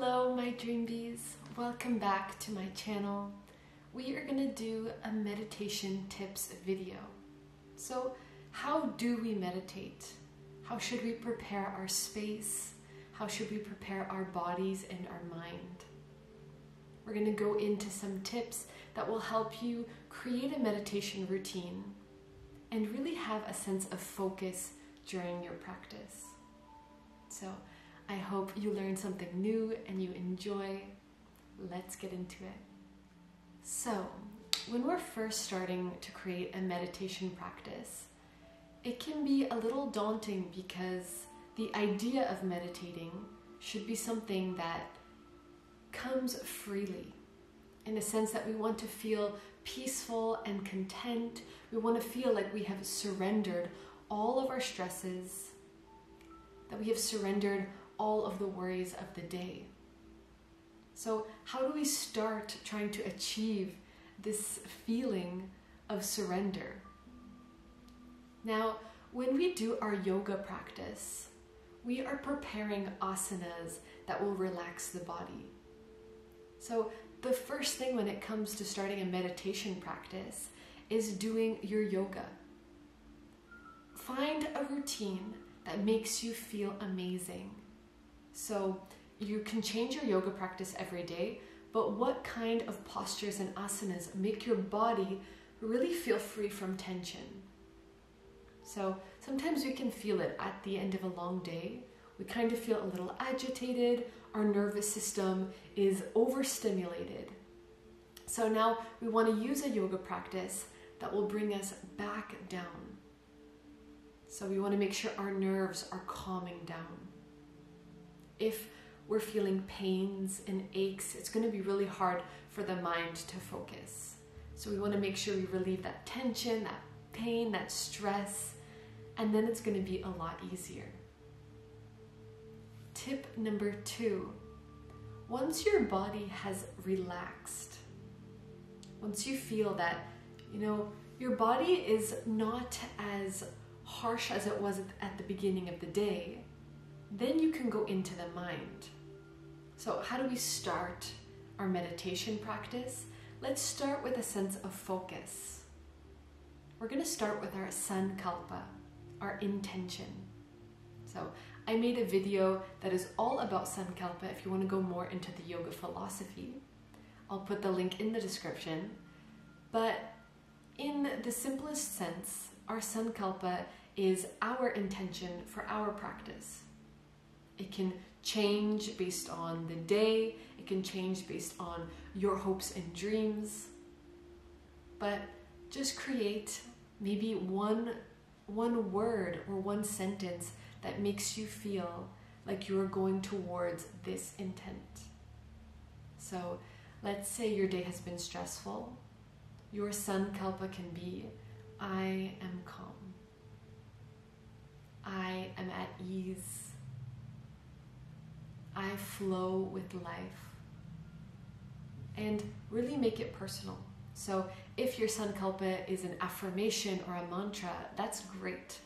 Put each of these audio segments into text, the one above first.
Hello my dream bees, welcome back to my channel. We are going to do a meditation tips video. So how do we meditate? How should we prepare our space? How should we prepare our bodies and our mind? We're going to go into some tips that will help you create a meditation routine and really have a sense of focus during your practice. So I hope you learn something new and you enjoy. Let's get into it. So, when we're first starting to create a meditation practice, it can be a little daunting because the idea of meditating should be something that comes freely, in the sense that we want to feel peaceful and content. We want to feel like we have surrendered all of our stresses, that we have surrendered all of the worries of the day. So how do we start trying to achieve this feeling of surrender? Now, when we do our yoga practice, we are preparing asanas that will relax the body. So the first thing when it comes to starting a meditation practice is doing your yoga. Find a routine that makes you feel amazing. So you can change your yoga practice every day, but what kind of postures and asanas make your body really feel free from tension? So sometimes we can feel it at the end of a long day. We kind of feel a little agitated. Our nervous system is overstimulated. So now we want to use a yoga practice that will bring us back down. So we want to make sure our nerves are calming down. If we're feeling pains and aches, it's going to be really hard for the mind to focus. So we want to make sure we relieve that tension, that pain, that stress, and then it's going to be a lot easier. Tip number 2, once your body has relaxed, once you feel that, your body is not as harsh as it was at the beginning of the day, then you can go into the mind. So how do we start our meditation practice? Let's start with a sense of focus. We're going to start with our Sankalpa, our intention. So I made a video that is all about Sankalpa if you want to go more into the yoga philosophy. I'll put the link in the description. But in the simplest sense, our Sankalpa is our intention for our practice. It can change based on the day. It can change based on your hopes and dreams. But just create maybe one word or one sentence that makes you feel like you're going towards this intent. So let's say your day has been stressful. Your Sankalpa can be, I am calm. I am at ease. I flow with life. And really make it personal. So if your Sankalpa is an affirmation or a mantra, that's great.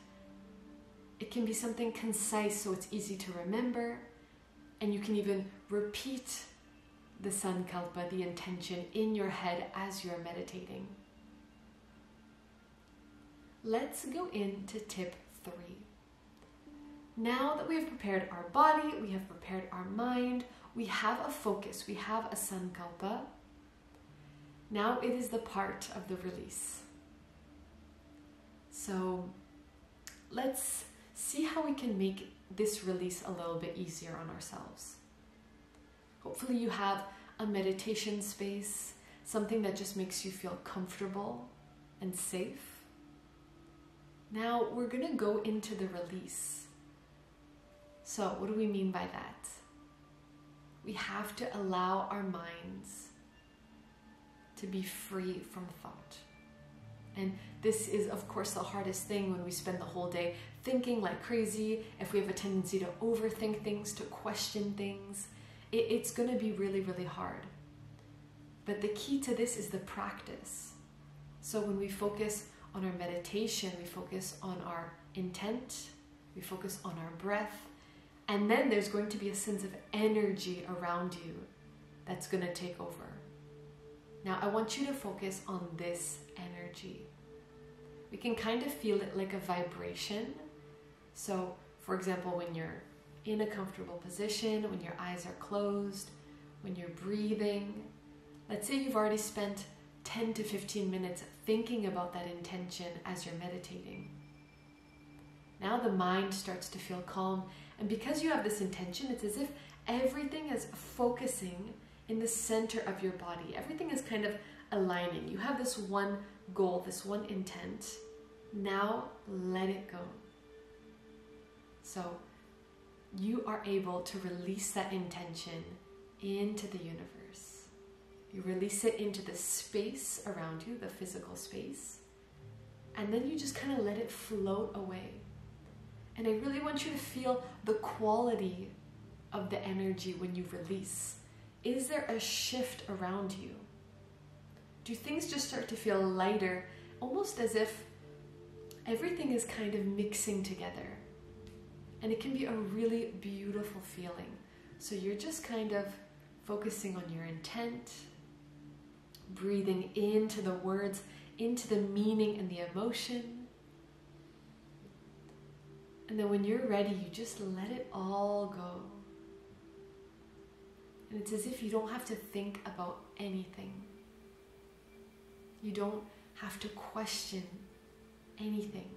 It can be something concise so it's easy to remember, and you can even repeat the Sankalpa, the intention, in your head as you're meditating. Let's go into tip 3. Now that we have prepared our body, we have prepared our mind, we have a focus, we have a Sankalpa. Now it is the part of the release. So let's see how we can make this release a little bit easier on ourselves. Hopefully you have a meditation space, something that just makes you feel comfortable and safe. Now we're going to go into the release. So what do we mean by that? We have to allow our minds to be free from thought. And this is, of course, the hardest thing when we spend the whole day thinking like crazy. If we have a tendency to overthink things, to question things, it's going to be really, really hard. But the key to this is the practice. So when we focus on our meditation, we focus on our intent, we focus on our breath, And then there's going to be a sense of energy around you that's going to take over. Now, I want you to focus on this energy. We can kind of feel it like a vibration. So, for example, when you're in a comfortable position, when your eyes are closed, when you're breathing, let's say you've already spent 10 to 15 minutes thinking about that intention as you're meditating. Now the mind starts to feel calm, and because you have this intention, it's as if everything is focusing in the center of your body. Everything is kind of aligning. You have this one goal, this one intent. Now let it go. So you are able to release that intention into the universe. You release it into the space around you, the physical space, and then you just kind of let it float away. And I really want you to feel the quality of the energy when you release. Is there a shift around you? Do things just start to feel lighter, almost as if everything is kind of mixing together? And it can be a really beautiful feeling. So you're just kind of focusing on your intent, breathing into the words, into the meaning and the emotion. And then when you're ready, you just let it all go. And it's as if you don't have to think about anything. You don't have to question anything.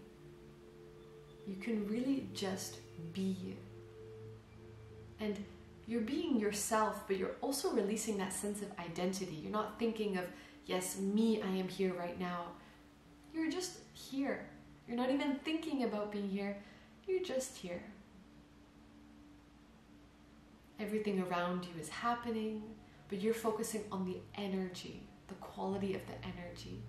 You can really just be. And you're being yourself, but you're also releasing that sense of identity. You're not thinking of, yes, me, I am here right now. You're just here. You're not even thinking about being here. You're just here. Everything around you is happening, but you're focusing on the energy, the quality of the energy.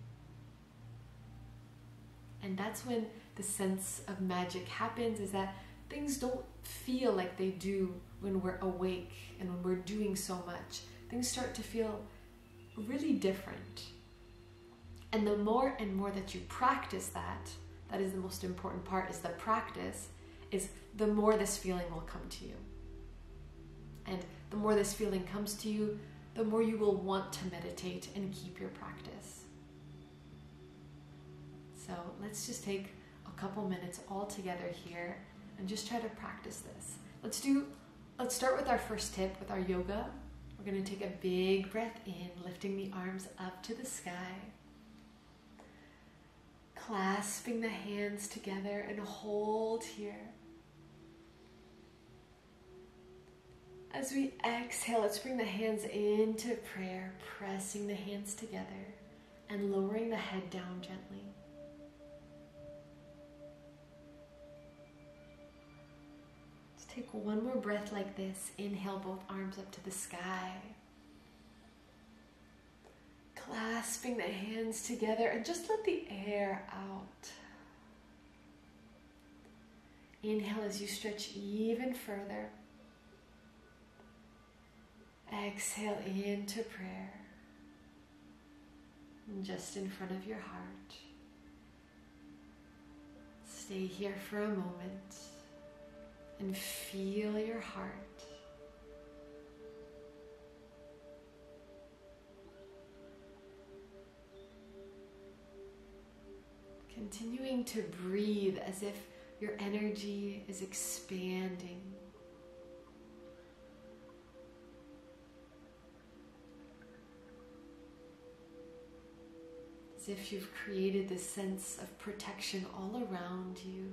And that's when the sense of magic happens, is that things don't feel like they do when we're awake and when we're doing so much. Things start to feel really different. And the more and more that you practice that is the most important part, is the practice, is the more this feeling will come to you. And the more this feeling comes to you, the more you will want to meditate and keep your practice. So let's just take a couple minutes all together here and just try to practice this. Let's start with our first tip, with our yoga. We're going to take a big breath in, lifting the arms up to the sky, clasping the hands together, and hold here. As we exhale, let's bring the hands into prayer, pressing the hands together and lowering the head down gently. Let's take one more breath like this. Inhale, both arms up to the sky. Clasping the hands together and just let the air out. Inhale as you stretch even further. Exhale into prayer, just in front of your heart. Stay here for a moment and feel your heart. Continuing to breathe as if your energy is expanding. As if you've created this sense of protection all around you.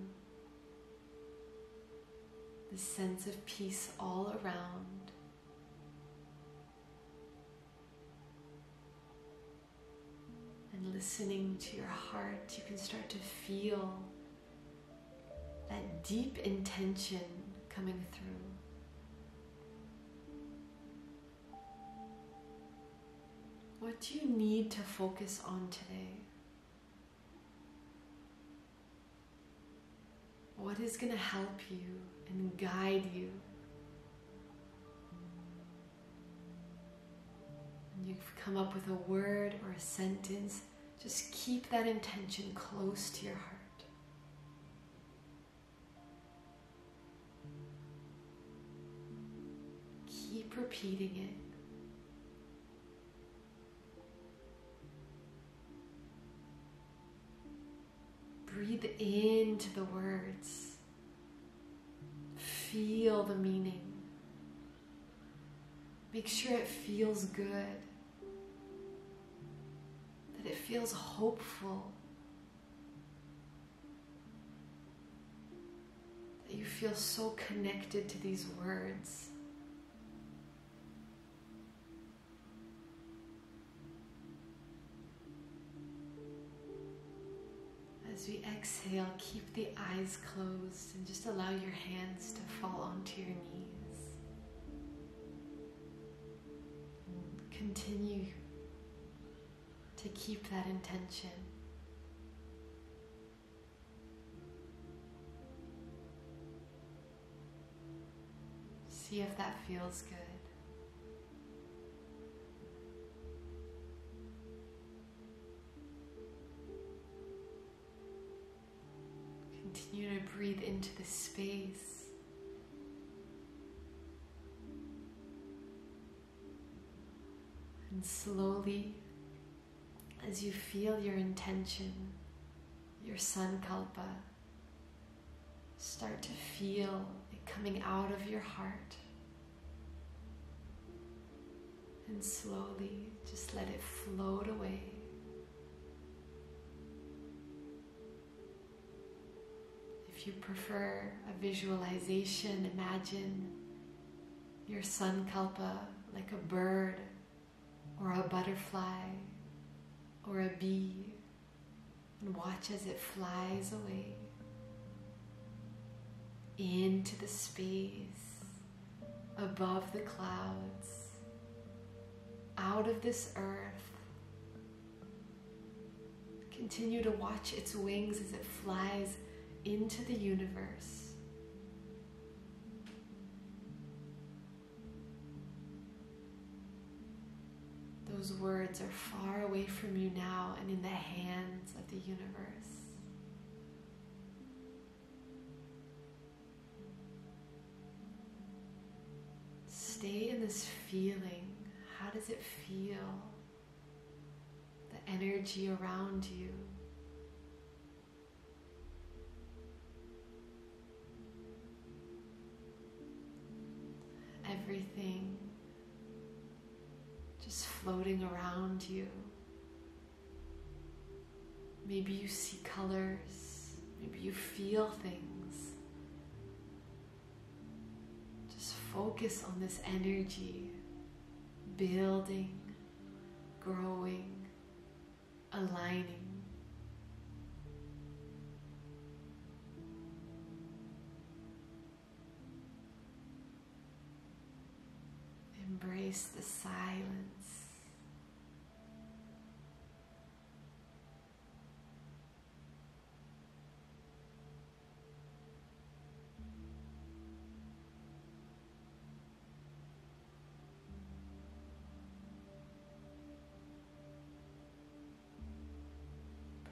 This sense of peace all around. And listening to your heart, you can start to feel that deep intention coming through. What do you need to focus on today? What is going to help you and guide you? When you've come up with a word or a sentence, just keep that intention close to your heart. keep repeating it. Breathe into the words. Feel the meaning. Make sure it feels good. That it feels hopeful. That you feel so connected to these words. As we exhale, keep the eyes closed and just allow your hands to fall onto your knees. Continue to keep that intention. See if that feels good. Continue to breathe into the space. And slowly, as you feel your intention, your Sankalpa, start to feel it coming out of your heart. And slowly, just let it float away. If you prefer a visualization, imagine your Sankalpa like a bird or a butterfly or a bee, and watch as it flies away into the space above the clouds, out of this earth. Continue to watch its wings as it flies into the universe. Those words are far away from you now and in the hands of the universe. Stay in this feeling. How does it feel? The energy around you. Everything just floating around you. Maybe you see colors, maybe you feel things. Just focus on this energy, building, growing, aligning. Embrace the silence.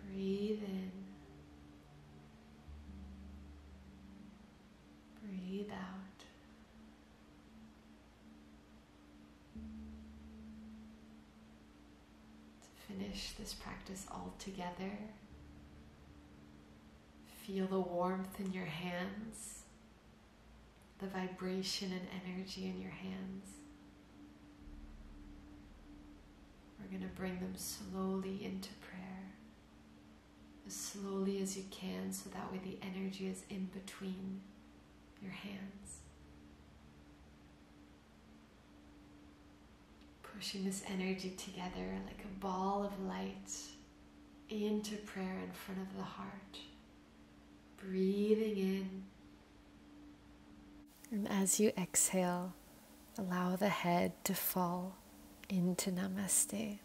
Breathe in. Breathe out. Finish this practice all together. Feel the warmth in your hands, the vibration and energy in your hands. We're going to bring them slowly into prayer, as slowly as you can, so that way the energy is in between your hands. Pushing this energy together like a ball of light into prayer in front of the heart. Breathing in. And as you exhale, allow the head to fall into Namaste.